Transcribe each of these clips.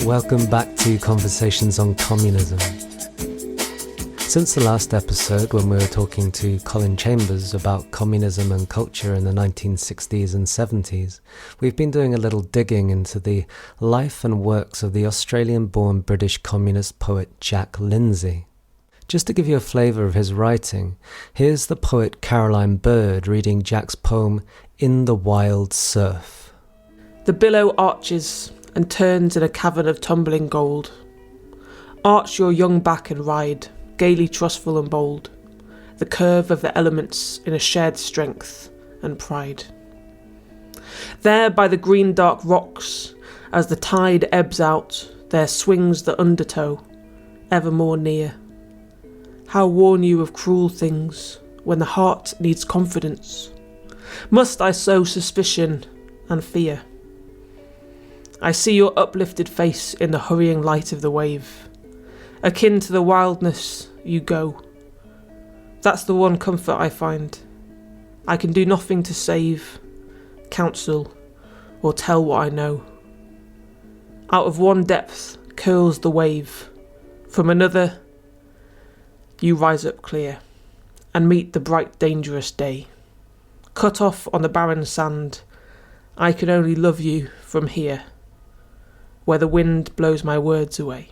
welcome back to Conversations on Communism. Since the last episode, when we were talking to Colin Chambers about communism and culture in the 1960s and 70s, we've been doing a little digging into the life and works of the Australian-born British communist poet Jack Lindsay. Just to give you a flavour of his writing, here's the poet Caroline Bird reading Jack's poem In the Wild Surf. The billow arches and turns in a cavern of tumbling gold. Arch your young back and ride, gaily trustful and bold, the curve of the elements in a shared strength and pride. There by the green dark rocks, as the tide ebbs out, there swings the undertow, ever more near. How warn you of cruel things, when the heart needs confidence? Must I sow suspicion and fear? I see your uplifted face in the hurrying light of the wave. Akin to the wildness, you go. That's the one comfort I find. I can do nothing to save, counsel, or tell what I know. Out of one depth curls the wave. From another, you rise up clear, and meet the bright dangerous day. Cut off on the barren sand, I can only love you from here, where the wind blows my words away.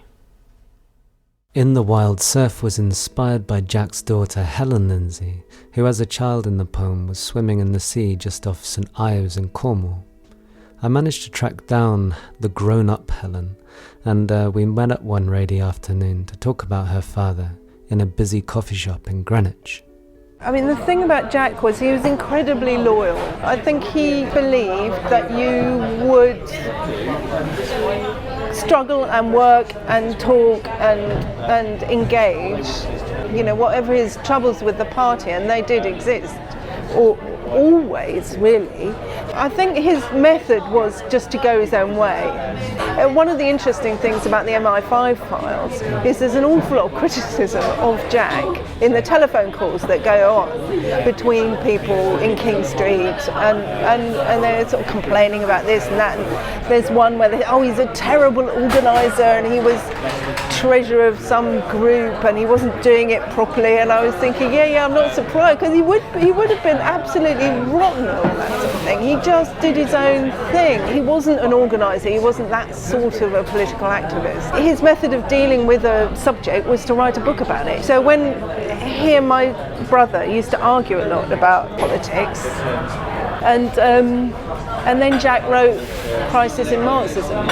In the Wild Surf was inspired by Jack's daughter Helen Lindsay, who as a child in the poem was swimming in the sea just off St Ives in Cornwall. I managed to track down the grown-up Helen, and we met up one rainy afternoon to talk about her father in a busy coffee shop in Greenwich. I mean, the thing about Jack was he was incredibly loyal. I think he believed that you would struggle and work and talk and engage, you know, whatever his troubles with the party, and they did exist, or always really. I think his method was just to go his own way. One of the interesting things about the MI5 files is there's an awful lot of criticism of Jack in the telephone calls that go on between people in King Street, and they're sort of complaining about this and that. And there's one where he's a terrible organiser and he was treasurer of some group and he wasn't doing it properly. And I was thinking, yeah, I'm not surprised, because he would have been absolutely rotten at all that sort of thing. He just did his own thing. He wasn't an organiser. He wasn't that sort of a political activist. His method of dealing with a subject was to write a book about it. So when he and my brother used to argue a lot about politics, and then Jack wrote Crisis in Marxism.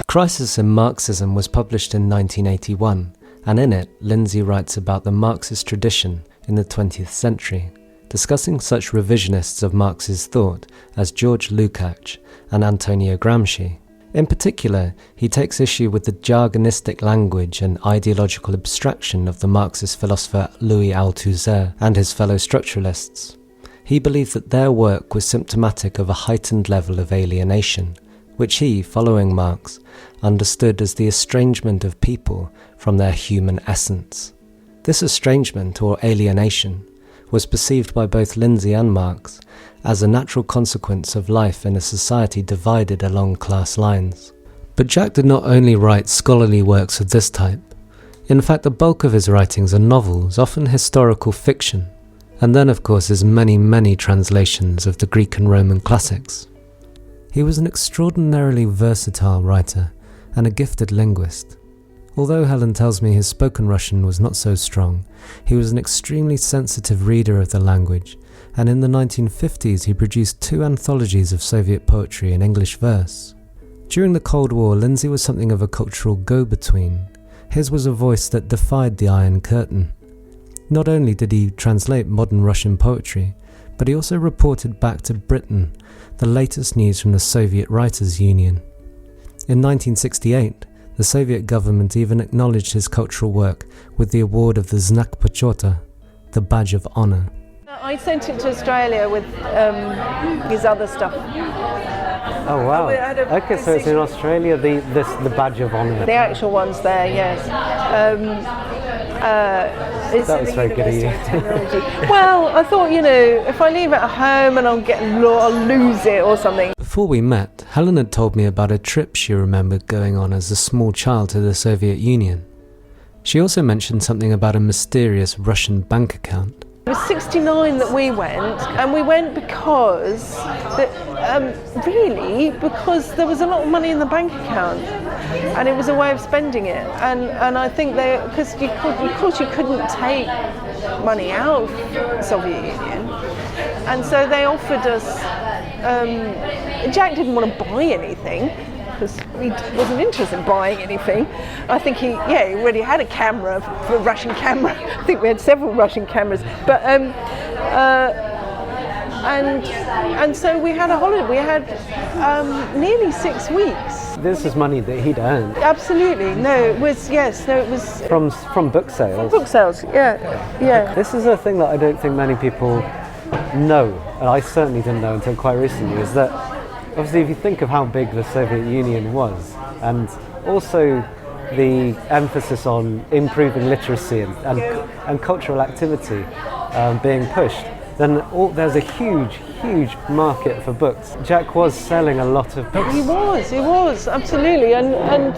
Crisis in Marxism was published in 1981, and in it, Lindsay writes about the Marxist tradition in the 20th century, discussing such revisionists of Marx's thought as George Lukács and Antonio Gramsci. In particular, he takes issue with the jargonistic language and ideological abstraction of the Marxist philosopher Louis Althusser and his fellow structuralists. He believed that their work was symptomatic of a heightened level of alienation, which he, following Marx, understood as the estrangement of people from their human essence. This estrangement, or alienation, was perceived by both Lindsay and Marx as a natural consequence of life in a society divided along class lines. But Jack did not only write scholarly works of this type. In fact, the bulk of his writings are novels, often historical fiction, and then of course his many translations of the Greek and Roman classics. He was an extraordinarily versatile writer and a gifted linguist. Although Helen tells me his spoken Russian was not so strong, he was an extremely sensitive reader of the language, and in the 1950s he produced 2 anthologies of Soviet poetry in English verse. During the Cold War, Lindsay was something of a cultural go-between. His was a voice that defied the Iron Curtain. Not only did he translate modern Russian poetry, but he also reported back to Britain the latest news from the Soviet Writers' Union. In 1968, the Soviet government even acknowledged his cultural work with the award of the Znak Почёта, the Badge of Honour. I sent it to Australia with his other stuff. Oh wow! Okay, so it's in Australia, the Badge of Honour. The actual one's there, yes. That was very good of you. Well, I thought, if I leave it at home and I'll lose it or something. Before we met, Helen had told me about a trip she remembered going on as a small child to the Soviet Union. She also mentioned something about a mysterious Russian bank account. It was 1969 that we went, and we went because, because there was a lot of money in the bank account, and it was a way of spending it. And I think because you couldn't take money out of the Soviet Union, and so they offered us. Jack didn't want to buy anything, because he wasn't interested in buying anything. I think he already had a camera, a Russian camera. I think we had several Russian cameras. But and so we had a holiday. We had nearly 6 weeks. This is money that he'd earned. Absolutely. It was from book sales. Book sales. Yeah. This is a thing that I don't think many people know, and I certainly didn't know until quite recently, is that obviously if you think of how big the Soviet Union was, and also the emphasis on improving literacy and cultural activity being pushed, then there's a huge market for books. Jack was selling a lot of books. He was, absolutely. And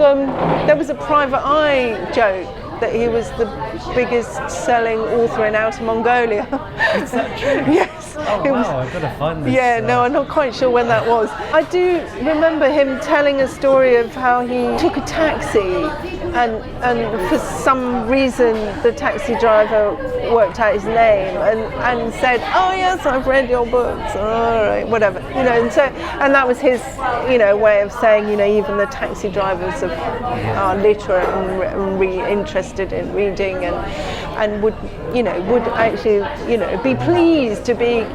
there was a private eye joke that he was the biggest selling author in Outer Mongolia. Is that true? Yes. Oh wow, I've got to find this. Yeah, no, I'm not quite sure when that was. I do remember him telling a story of how he took a taxi and for some reason the taxi driver worked out his name and said, "Oh yes, I've read your books." All right, whatever. And that was his, way of saying, even the taxi drivers are literate and really interested in reading and would actually, be pleased to be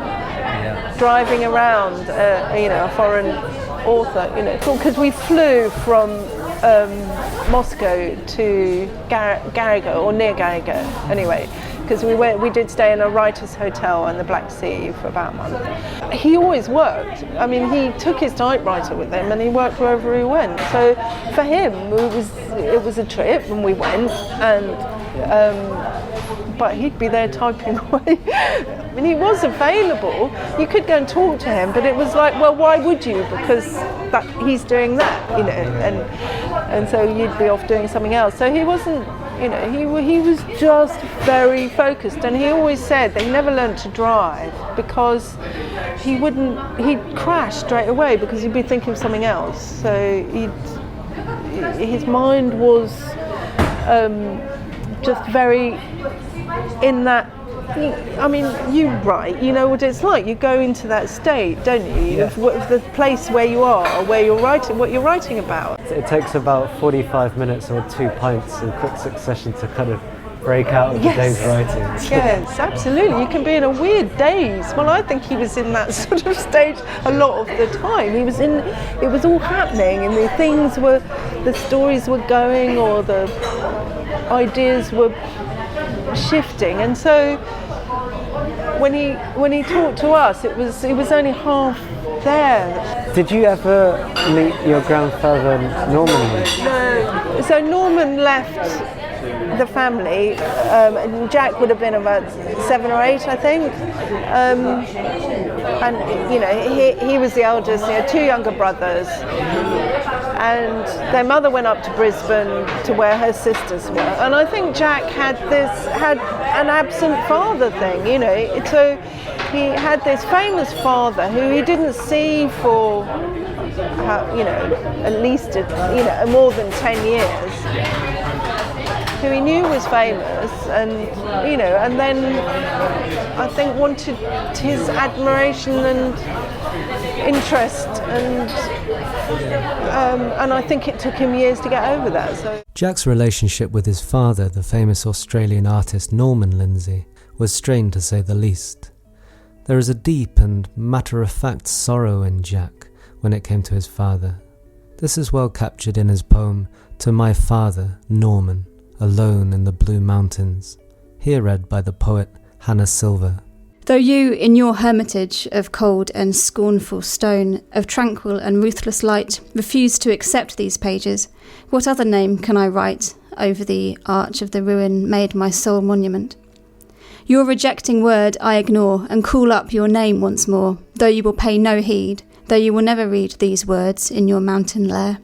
driving around, a foreign author, because we flew from Moscow to Garigo, or near Garigo, anyway, because we did stay in a writer's hotel in the Black Sea for about a month. He always worked. I mean, he took his typewriter with him and he worked wherever he went. So for him, it was a trip, and we went, but he'd be there typing away. I mean, he was available. You could go and talk to him, but it was like, well, why would you? Because he's doing that, and so you'd be off doing something else. So he wasn't, he was just very focused, and he always said that he never learned to drive because he'd crash straight away because he'd be thinking of something else. So his mind was just very in that. I mean, you write, you know what it's like. You go into that state, don't you? Yeah. Of the place where you are, or where you're writing, what you're writing about. It takes about 45 minutes or 2 pints in quick succession to kind of break out of the day's writing. Yes, absolutely. You can be in a weird daze. Well, I think he was in that sort of stage a lot of the time. It was all happening, and the stories were going, or the ideas were shifting, and so when he talked to us, it was only half there. Did you ever meet your grandfather Norman? No. So Norman left the family, and Jack would have been about 7 or 8, I think, and he was the eldest. He had 2 younger brothers, and their mother went up to Brisbane to where her sisters were, and I think Jack had an absent father thing, so he had this famous father who he didn't see for at least more than 10 years, who he knew was famous, and and then I think wanted his admiration and interest, and I think it took him years to get over that. So Jack's relationship with his father, the famous Australian artist Norman Lindsay, was strained to say the least. There is a deep and matter-of-fact sorrow in Jack when it came to his father. This is well captured in his poem To My Father, Norman, Alone in the Blue Mountains, here read by the poet Hannah Silver. Though you, in your hermitage of cold and scornful stone, of tranquil and ruthless light, refuse to accept these pages, what other name can I write over the arch of the ruin made my sole monument? Your rejecting word I ignore, and call up your name once more, though you will pay no heed, though you will never read these words in your mountain lair.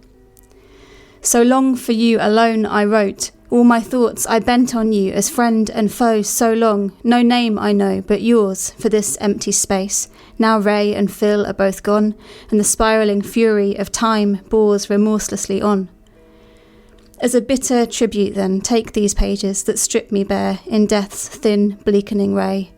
So long for you alone I wrote, all my thoughts I bent on you as friend and foe so long, no name I know but yours for this empty space. Now Ray and Phil are both gone, and the spiralling fury of time bores remorselessly on. As a bitter tribute then, take these pages that strip me bare in death's thin bleakening ray.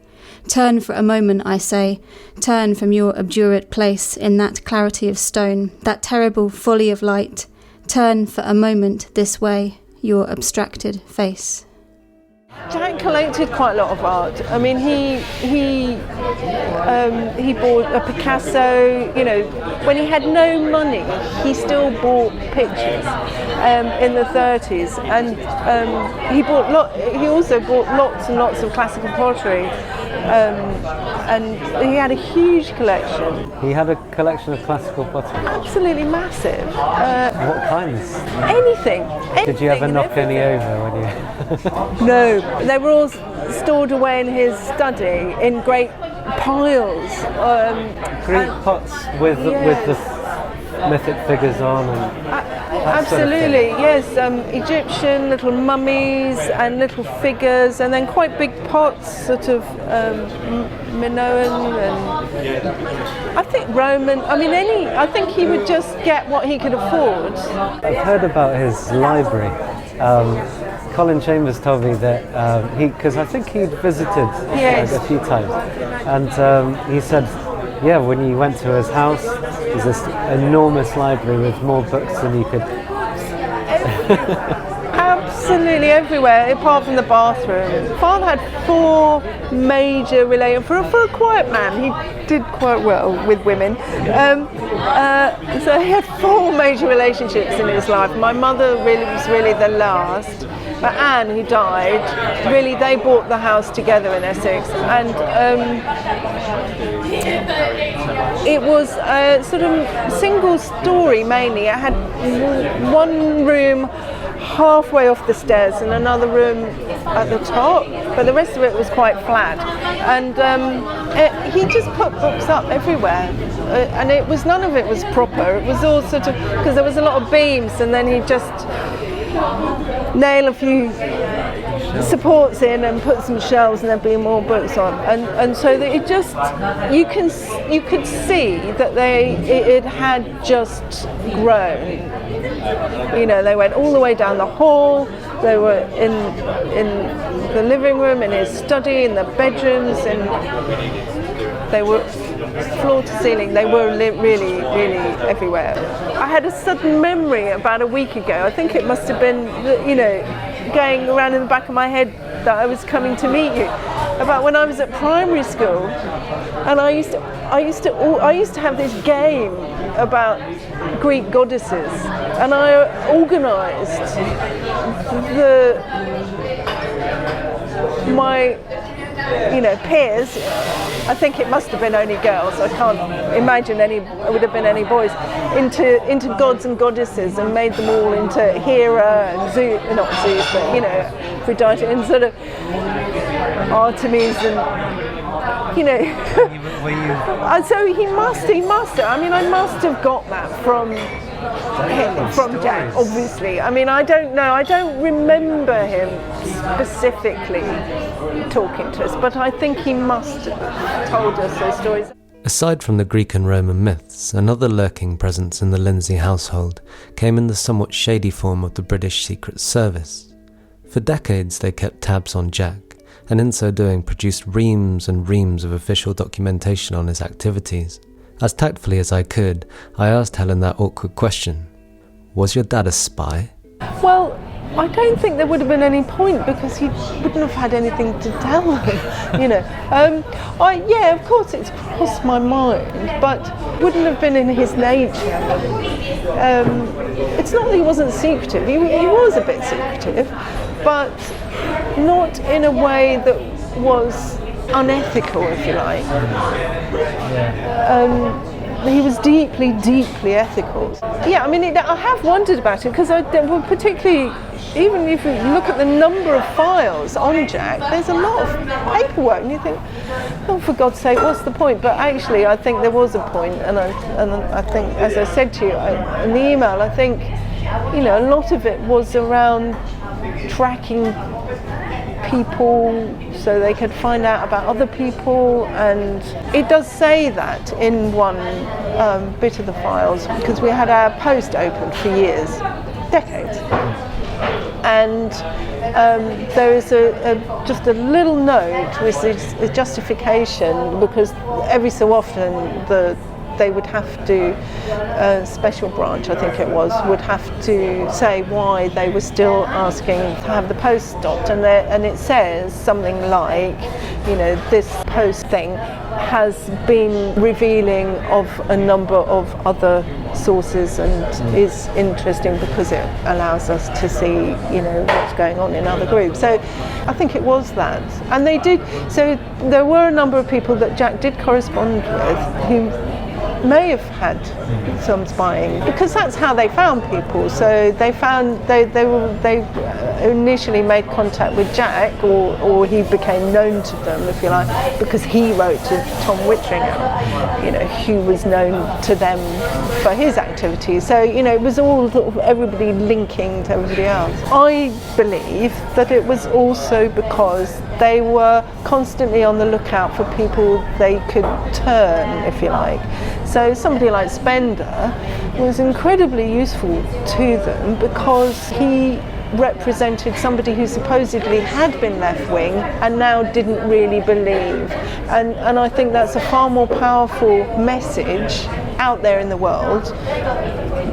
Turn for a moment, I say, turn from your obdurate place in that clarity of stone, that terrible folly of light. Turn for a moment this way, your abstracted face. Jack collected quite a lot of art. I mean, he bought a Picasso. You know, when he had no money, he still bought pictures in the 30s, and he also bought lots and lots of classical pottery. And he had a huge collection. He had a collection of classical pottery. Absolutely massive. What kinds? Anything. Did you ever knock any over when you? No, they were all stored away in his study in great piles. Greek pots with the mythic figures on and absolutely, yes. Egyptian little mummies and little figures, and then quite big pots, sort of Minoan and I think Roman. I mean, I think he would just get what he could afford. I've heard about his library. Colin Chambers told me that because I think he'd visited Yes. a few times, and he said, yeah, when you went to his house, there's this enormous library with more books than you could. Absolutely everywhere, apart from the bathroom. Father had 4 major relations. For a quiet man, he did quite well with women. So he had 4 major relationships in his life. My mother was really the last. But Anne, who died, really they bought the house together in Essex, and it was a sort of single story mainly. It had one room halfway off the stairs and another room at the top, but the rest of it was quite flat. And he just put books up everywhere, and none of it was proper. It was all sort of, because there was a lot of beams, and then he just nail a few supports in and put some shelves, and there'd be more books on, and so that it just, you could see that it had just grown. You know, they went all the way down the hall. They were in the living room, in his study, in the bedrooms, and they were floor to ceiling. They were really, really everywhere. I had a sudden memory about a week ago. I think it must have been, you know, going around in the back of my head that I was coming to meet you, about when I was at primary school, and I used to have this game about Greek goddesses, and I organised my peers. I think it must have been only girls. I can't imagine it would have been any boys, into gods and goddesses, and made them all into Hera and Zeus, not Zeus, but Aphrodite, and sort of Artemis, and and so he must. I mean, I must have got that from Jack, obviously. I mean, I don't know. I don't remember him specifically talking to us, but I think he must have told us those stories. Aside from the Greek and Roman myths, another lurking presence in the Lindsay household came in the somewhat shady form of the British Secret Service. For decades they kept tabs on Jack, and in so doing produced reams and reams of official documentation on his activities. As tactfully as I could, I asked Helen that awkward question. Was your dad a spy? Well, I don't think there would have been any point, because he wouldn't have had anything to tell them, Yeah, of course it's crossed my mind, but wouldn't have been in his nature. It's not that he wasn't secretive. He was a bit secretive, but not in a way that was unethical, if you like. he was deeply, deeply ethical. Yeah, I mean, I have wondered about it because particularly, even if you look at the number of files on Jack, there's a lot of paperwork, and you think, oh, for God's sake, what's the point? But actually, I think there was a point, and I think, as I said to you in the email, I think, you know, a lot of it was around tracking people so they could find out about other people, and it does say that in one bit of the files, because we had our post open for years, decades, and there is just a little note which is a justification, because every so often they would have to, special branch I think it was, would have to say why they were still asking to have the post stopped, and it says something like, you know, this post thing has been revealing of a number of other sources and is interesting because it allows us to see, you know, what's going on in other groups. So I think it was that, and they did. So there were a number of people that Jack did correspond with who may have had some spying, because that's how they found people. So they initially made contact with Jack, or he became known to them, if you like, because he wrote to Tom Whittingham, you know, who was known to them for his activities. So, you know, it was all sort of everybody linking to everybody else. I believe that it was also because they were constantly on the lookout for people they could turn, if you like. So somebody like Spender was incredibly useful to them because he represented somebody who supposedly had been left-wing and now didn't really believe. And I think that's a far more powerful message out there in the world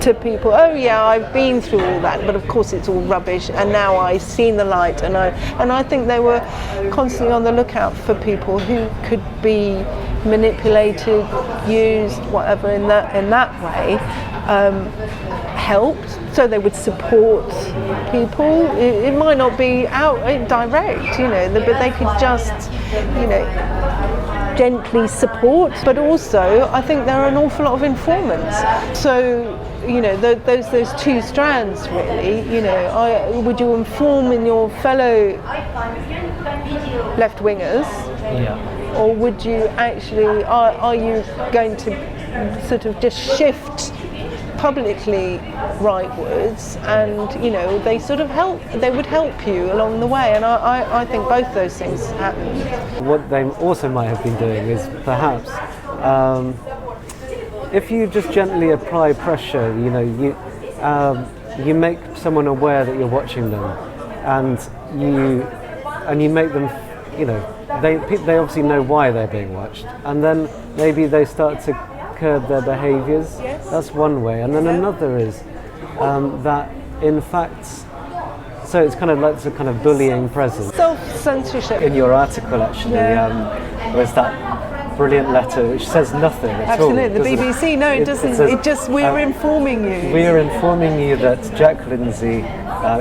to people. Oh yeah, I've been through all that, but of course it's all rubbish, and now I've seen the light. And I think they were constantly on the lookout for people who could be manipulated, used, whatever, in that way, helped. So they would support people. It might not be direct, you know, but they could just, you know, gently support. But also, I think there are an awful lot of informants. So, you know, those two strands, really. You know, would you inform in your fellow left-wingers? Yeah. Or would you actually, are you going to sort of just shift publicly rightwards, and, you know, they sort of they would help you along the way, and I think both those things happened. What they also might have been doing is perhaps, if you just gently apply pressure, you know, you make someone aware that you're watching them, and you make them, you know, they obviously know why they're being watched, and then maybe they start to curb their behaviours. Yes. That's one way, and then another is that in fact, so it's kind of like a kind of bullying presence. Self-censorship. In your article, actually, was that brilliant letter which says nothing at all. Absolutely, the BBC. No, it doesn't. Says, it just, we're informing you. We are informing you that Jack Lindsay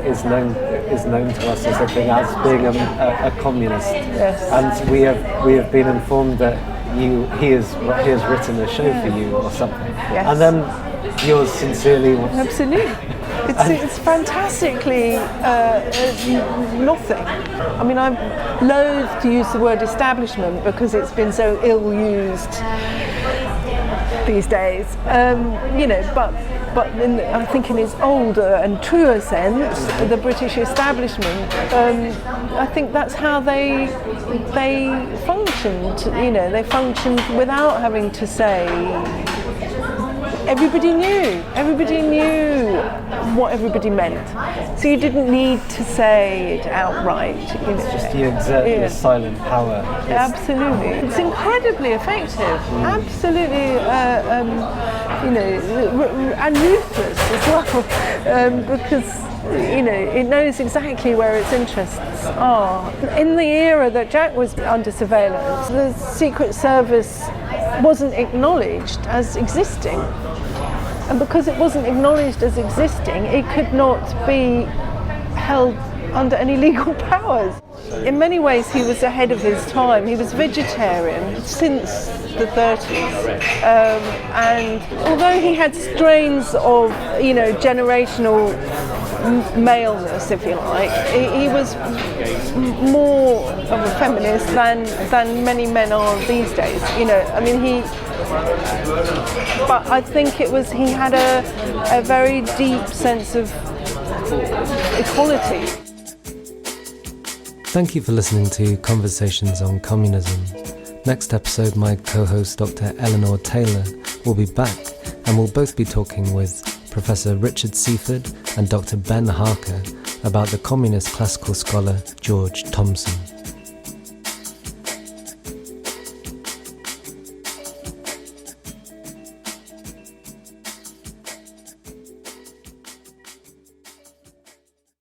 is known to us as being a communist. Yes. And we have been informed that he has written a show for you or something. Yes. And then yours sincerely. Absolutely. It's fantastically nothing. I mean, I'm loath to use the word establishment because it's been so ill-used these days. You know, but I think in its older and truer sense, the British establishment, I think that's how they functioned. You know, they functioned without having to say. Everybody knew what everybody meant, so you didn't need to say it outright. You know. It's just you exert your silent power. Absolutely, it's incredibly effective. Absolutely, you know, and ruthless as well, because, you know, it knows exactly where its interests are. In the era that Jack was under surveillance, the Secret Service wasn't acknowledged as existing. And because it wasn't acknowledged as existing, it could not be held under any legal powers. In many ways, he was ahead of his time. He was vegetarian since the 30s, and although he had strains of, generational maleness, if you like, he was more of a feminist than many men are these days. But I think he had a very deep sense of equality. Thank you for listening to Conversations on Communism. Next episode, my co-host Dr. Eleanor Taylor will be back, and we'll both be talking with Professor Richard Seaford and Dr. Ben Harker about the communist classical scholar George Thomson.